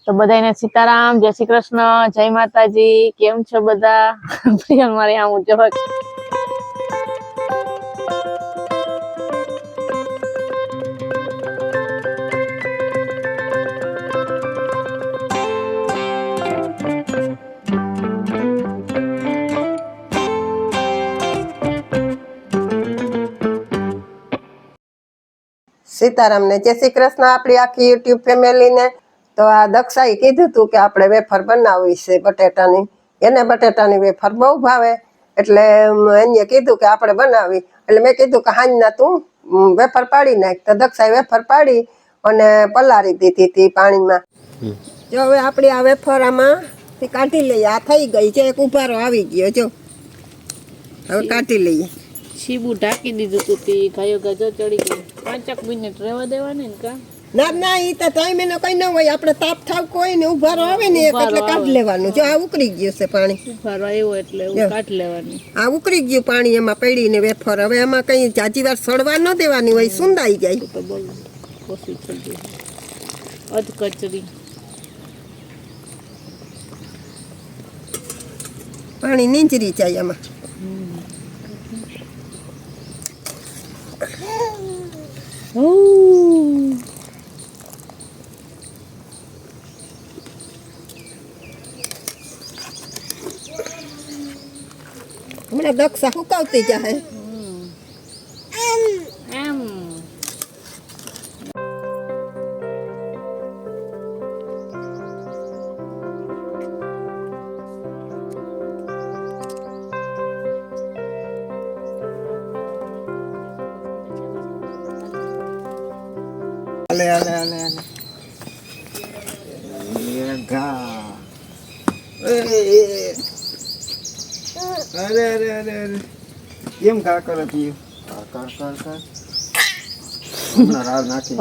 તો બધાને સીતારામ, જય શ્રી કૃષ્ણ, જય માતાજી। કેમ છો બધા? પ્રિયલ મારી આમ જો सीताराम ने जय श्री कृष्ण अपनी आखी यूट्यूब फैमिली ने। तो आ दक्षाए कीधुं तुं के आपणे वेफर बनावी छे बटेटानी। एने बटेटानी वेफर बहु भावे એટલે એને કીધું કે આપણે બનાવી। એટલે મેં કીધું કે હાંજના તું વેફર પાડી નાખ। તો દક્ષાએ વેફર પાડી અને પલાળી દીધી હતી પાણીમાં। જો હવે આપણી આ વેફર આમાંથી કાઢી લઈએ। આ થઈ ગઈ છે, એક ઉભારો આવી ગયો જો। હવે કાઢી લઈએ। શીબુ ઢાંકી દીધું તું તે ગાયો ગાજો ચડી ગઈ। 5 મિનિટ રહેવા દેવાની ને કા? ના ના, ઈ તો ટાઈમ એનો કઈ ન હોય। આપણે તાપ થાવ કોઈ ને ઉભારો આવે ને એટલે કાઢ લેવાનું। જો આ ઉકળી ગયું છે પાણી। ઉભારો આવ્યો એટલે કાઢ લેવાની। આ ઉકળી ગયું પાણી એમાં પડીને વેફર। હવે એમાં કઈ જાજી વાર સડવા ન દેવાની હોય, સુંદાઈ જાય। તો બોલ કોશી થઈ ગઈ અધ કચરી। પાણી નીંજરી જાય એમાં। હમણાં દક્ષા હુકાવતી જાય। એમ अले अले अले अले ये घा अरे अरे अरे अरे केम घा करे पियो कर कर कर हमણાં રાવ નાખી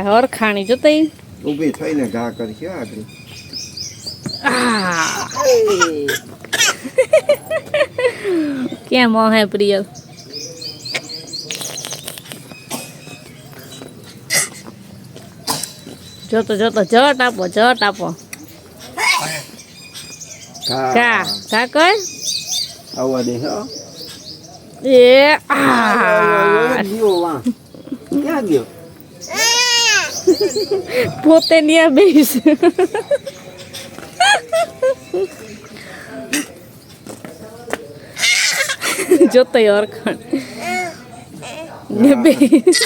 હરખાણી જોતઈ ઊભી થઈને ઘા કરશે આગળ। કેમ હે પ્રિયલ? જોતો જોતો જટ આપો જટ આપો। કા કા કર આવા દે હો। એ ગયો વા ક્યાં ગયો? પોતે ન્યા બેસ જોતો હરખાણ ને બેસ।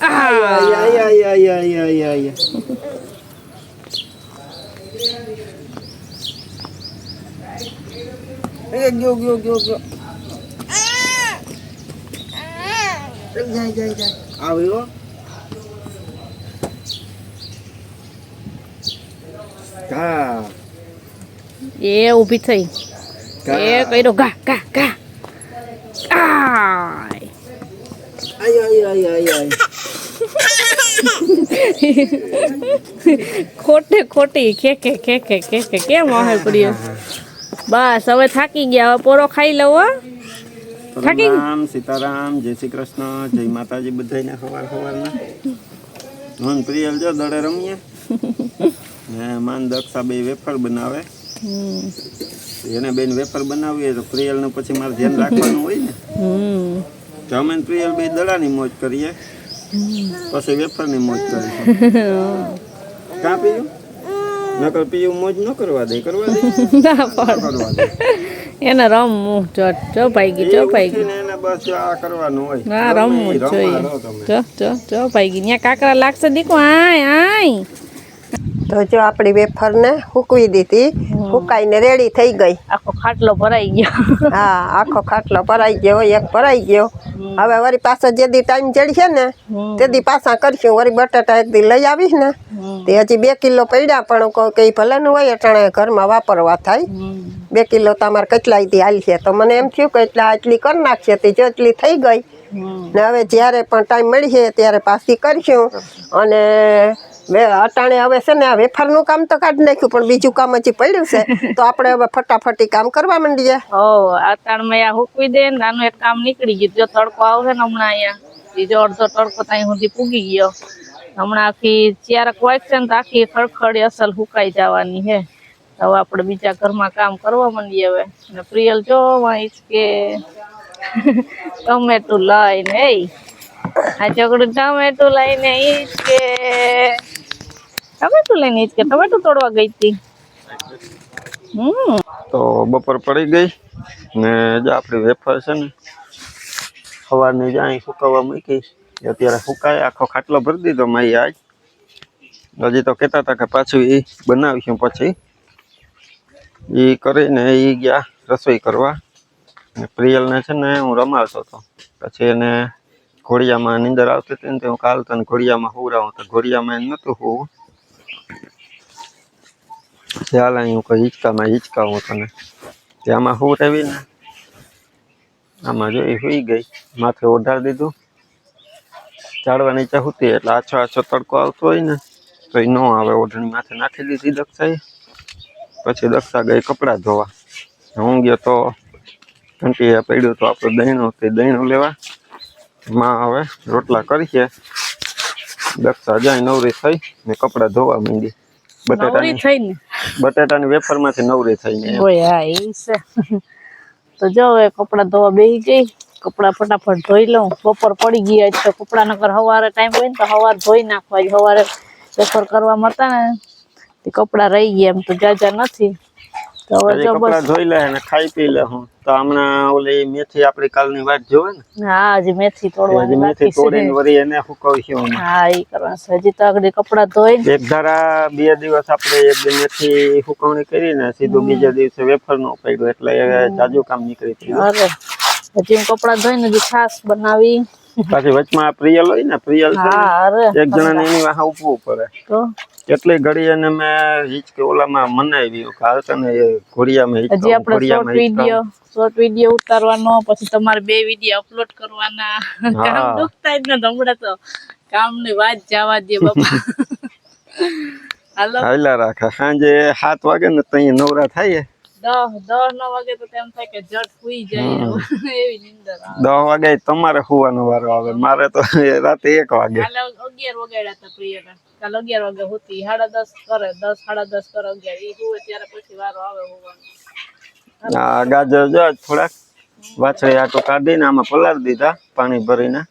Ay, ay, ay, ay, ay, ay, ay, ay. Gyo, gyo, gyo, gyo. Jai, jai, jai. આવ્યો? કા. એ ઊભી થઈ। એ કઈરો ગા ગા ગા। આય આય આય આય આય આય। ખોટે ખોટી ખેકે ખેકે ખેકે કેમ હે પ્રિય? બસ હવે થાકી ગયા, હવે પોરો ખાઈ લઉં હો। થાકી રામ સીતારામ, જય શ્રી કૃષ્ણ, જય માતાજી બધાને સવાર સવારના। મન પ્રિયલ જો દડે રમીએ ને માન દક્ષા બે વેફર બનાવે। એને બેન વેફર બનાવીએ તો પ્રિયલને પછી મારે ધ્યાન રાખવાનું હોય ને। તો અમે પ્રિયલ બે દડાની મોજ કરીએ, પછી વેફરની મોજ કરીએ। કાં પીયું નકર પીયું મોજ ન કરવા દે, કરવા દે ના કરવા દે એને રમવું ચોપાઈ ગઈ ચોપાઈ ગઈ એને બસ જો આ કરવાનું હોય। હા રમવું જ જોઈએ। ચોપાઈ ગઈ ત્યાં કાકરા લાગશે દીકો। આય આય તો જો આપણી વેફર ને હુકવી દીધી, હુકાઈને રેડી થઈ ગઈ। આખો ખાટલો ભરાઈ ગયો। હા આખો ખાટલો ભરાઈ ગયો, એક ભરાઈ ગયો। હવે વળી પાછા જેદી ટાઈમ ચડશે ને તેદી પાછા કરશું। વળી બટાટા એક દી લઈ આવીશ ને તે હજી 2 કિલો પડ્યા, પણ કઈ ભલે ન હોય અટાણે ઘરમાં વાપરવા થાય। 2 કિલો તમારે કેટલાય દી હાલશે। તો મને એમ થયું કે આટલી કરી નાખશે, તે જો એટલી થઈ ગઈ ને હવે જ્યારે પણ ટાઈમ મળશે ત્યારે પાછી કરશું। અને અટાણે હવે છે ને આ વેફરનું કામ તો કાઢી નાખ્યું, પણ બીજું કામ હજી પડ્યું છે। તો આપણે હવે ફટાફટી કામ કરવા માંડીએ। અટાણમાં આ હુકવી દે ને આનું એક કામ નીકળી ગયું। જો તડકો આવશે ને હમણાં અહીંયા બીજો અડધો તડકો ત્યાં સુધી પૂગી ગયો। હમણાં આખી ચારક વાગશે ને તો આખી ખડખડી અસલ સુકાઈ જવાની છે. હવે આપણે બીજા ઘરમાં કામ કરવા માંડીએ હવે. અને પ્રિયલ જો કે ટમેટું લઈને આ છોકરું ટમેટું લઈને ટમેટું તોડવા ગઈ હતી. તો બપોર પડી ગઈ ને જો આપણી વેફર છે ને સવારની જ અહીં સુકાવવા મૂકી. અત્યારે સુકાય આખો ખાટલો ભરી દીધો મારી આજ. હજી તો કહેતા હતા કે પાછું એ બનાવીશું પછી. એ કરીને એ ગયા રસોઈ કરવા. ને પ્રિયલને છે ને હું રમાડતો હતો. પછી એને ઘોડિયામાં નીંદર આવતી હતી ને તો હું કાલ તને ઘોડિયામાં હુવડાવું તો ઘોડિયામાં એને નહોતું હોવું. ચાલ અહીં કોઈ હિંચકાવું તને આમાં હુવડાવી ને આમાં જો એ હુઈ ગઈ. માથે ઓઢાડી દીધું. ઝાડવા નીચે હુતી એટલે આછો તડકો આવતો હોય ને તો એ ન આવે. ઓઢણી માથે નાખી દીધી દક્ષાએ. પછી દક્ષા ગઈ કપડાં ધોવા. હું ગયો તો ઘંટીએ પડ્યું તો આપણું દહીણું લેવા. માં હવે રોટલા કરીએ. દક્ષા જાય નવરી થઈ ને કપડાં ધોવા માંડી. બટાટાની વેફરમાંથી નવરી થઈને તો જો હવે કપડા ધોવા બેસી ગઈ. કપડા ફટાફટ ધોઈ લઉં. બપોર પડી ગયા તો કપડા નકર સવારે ટાઈમ હોય ને તો સવારે ધોઈ નાખવા. સવારે વેફર કરવામાં હતા ને તે કપડા રહી ગયા એમ તો જાજા નથી. તો હવે જો કપડા ધોઈ લે ને ખાઈ પી લે. હું તો હમણાં ઓલી મેથી આપણી કાલની વાત જોવે ને. હા હજી મેથી તોડવાની મેથી તોડીને વળી એને સુકાવીશું. હા એ કરવાનું હજી તો આગળ કપડા ધોઈ એક ધારા 2 દિવસ આપણે એક દી મેથી સુકવણી કરીને સીધું બીજા દિવસે વેફર નો પડ્યું એટલે જાજુ કામ નીકળી પડ્યું. અરે હજી હું કપડા ધોઈને હજી છાશ બનાવી. પાછી વચમાં પ્રિયલ હોય ને પ્રિયલ એક જણાને એની વાહ ઉપવું પડે. તો કેટલી ઘડી એને મેં હિચકે ઓલામાં મનાવી હાલ તને ઘોડિયામાં હજી આપણે શોર્ટ વિડીયો ઉતારવાનો. પછી તમારે 2 વિડીયો અપલોડ કરવાના. કામ દુખતા જ ન હમણાં તો કામની વાત જવા દે બાપા. હાલા રાખે. સાંજે 7 વાગે ને તઈ નવરા થાય. 10 વાગે તો તેમ થાય કે જટ સુઈ જાય એવી નીંદર આવે. 10 વાગે તમારે સુવાનો વારો આવે. મારે તો રાતે 1 વાગે. કાલે 11 વાગ્યા હતા પ્રિયને. કાલે 11 વાગે હોતી 10:30 કરે 10:30 કરે 11 ઈ સુવે ત્યારે પછી વારો આવે હોવાનો. આ ગાજર જો થોડાક વાછળી આટો કાઢીને આમાં પલાળી દીધા પાણી ભરીને.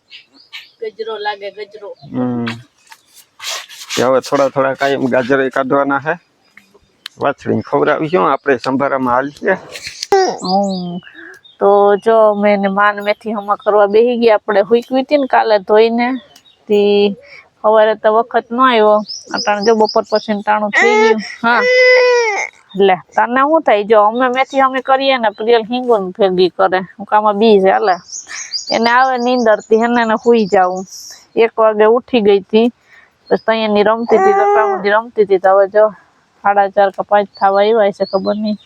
ગજરો લાગે ગજરો. હવે થોડા કાયમ ગાજર કાઢવાના છે. વાછળીને ખવડાવીશું આપણે સંભારામાં હાલીએ. તો જો મેં માન મેથી હમા કરવા બેસી ગયા. આપણે હુકવી હતી ને કાલે ધોઈને તી સવારે તો વખત ન આવ્યો. અટાણે જો બપોર પછી ટાણું થઈ ગયું. હા લે તને શું થાય જો અમે મેથી અમે કરીએ ને પ્રિયલ હિંગોન ભેગી કરે. હું કામાં બી છે હાલે એને આવે નીંદર થી એને સુઈ જાવું. 1 વાગે ઉઠી ગઈ હતી પછી તૈયારની રમતી હતી તો હવે જો 4:30 કે 5 થવા આવ્યા છે ખબર નહીં.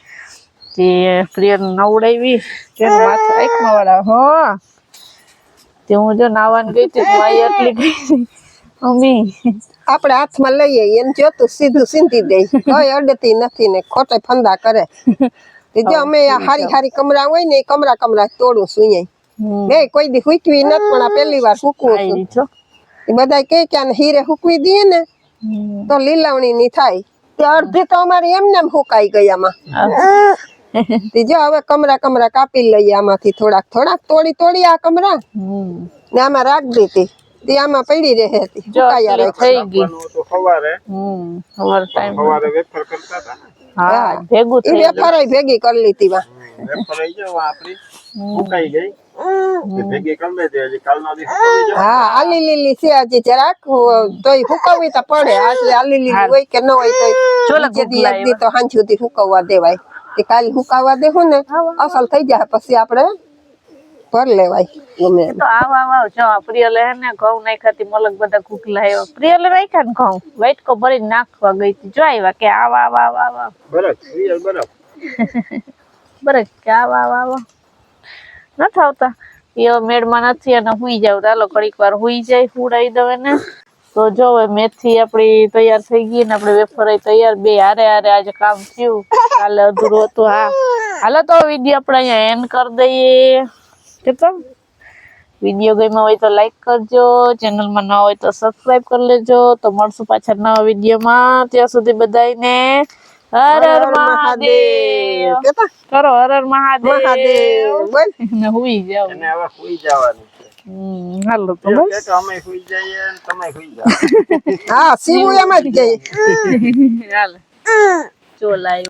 તે પ્રિયલ નવડાવી માથે આંખમાં વાળા તે હું જો નાવાની ગઈ હતી એટલી ગઈ મમ્મી આપણે હાથમાં લઈએ એને જોતું સીધું સીંધી દે. કોઈ અડતી નથી ને ખોટે ફંદા કરે. જો અમે હારી કમરા હોય ને એ કમરા તોડું સુઈ. બે કોઈ દી હુકવી નથી પણ આ પહેલી વાર હુકવું છું. એ બધા કે હીરે હુકવી દઈએ ને તો લીલાવણી ની થાય. તે અડધી તો અમારી એમને હુકાઈ ગઈ આમાં. જો હવે કમરા કાપી લઈએ આમાંથી થોડાક તોડી આ કમરા ને આમાં રાખ દીધી. તે આમાં પડી રહે હતી હુકાયા થઈ ગઈ. સવારે વેફર કરતા હતા. હા ભેગું થઈ ગયું. વેફર ભેગી કરી લીધી વા. વેફર આઈ જો આપણી સુકાઈ ગઈ. ભેગી કરી લેજે હજી કાલનો દી. હા આલી લીલી છે હજી જરાક તોય હુકવવી તો પડે. આટલે આલી લીલી હોય કે ન હોય તોય દી તો સાંજ સુધી હુકવવા દેવાય. કે કાલ હુકાવા દેવું ને અસલ થઈ જાય પછી આપણે ભર લેવાય. ગમે તો આવ જો પ્રિયલે હે ને ઘઉં નાખાતી મલક બધા કુકલા પ્રિયલે રાખ્યા ને ઘઉં વાટકો ભરીને નાખવા ગઈ હતી. જો આવ્યા કે આવા બરક કે આવા નથી આવતા. એ મેળમાં નથી અને હુઈ જાવ. ચાલો ઘડીક વાર હુઈ જાય હુડાઈ દવે ને. તો જો હવે મેથી આપડી તૈયાર થઈ ગઈ ને આપણે વેફર તૈયાર. 2 હારે આજે કામ થયું. કાલે અધૂરું હતું. હા હાલો તો વિડીયો આપણે અહીંયા એન્ડ કરી દઈએ. કે તો વિડીયો ગમ્યો હોય તો લાઈક કરજો, ચેનલમાં નવા હોય તો સબસ્ક્રાઇબ કરી લેજો. તો મળશું પાછા નવા વિડીયોમાં. ત્યાં સુધી બધાને હર હર મહાદેવ કેતા કરો. હર હર મહાદેવ મહાદેવ બોલ. ને હુઈ જાવ. એને હવે સુઈ જવાનું છે. હાલો તો એવું બસ કે અમે સુઈ જઈએ ને તમે સુઈ જાઓ. હા સીવું એમ જ ગઈ. હાલ ચો લાઈવ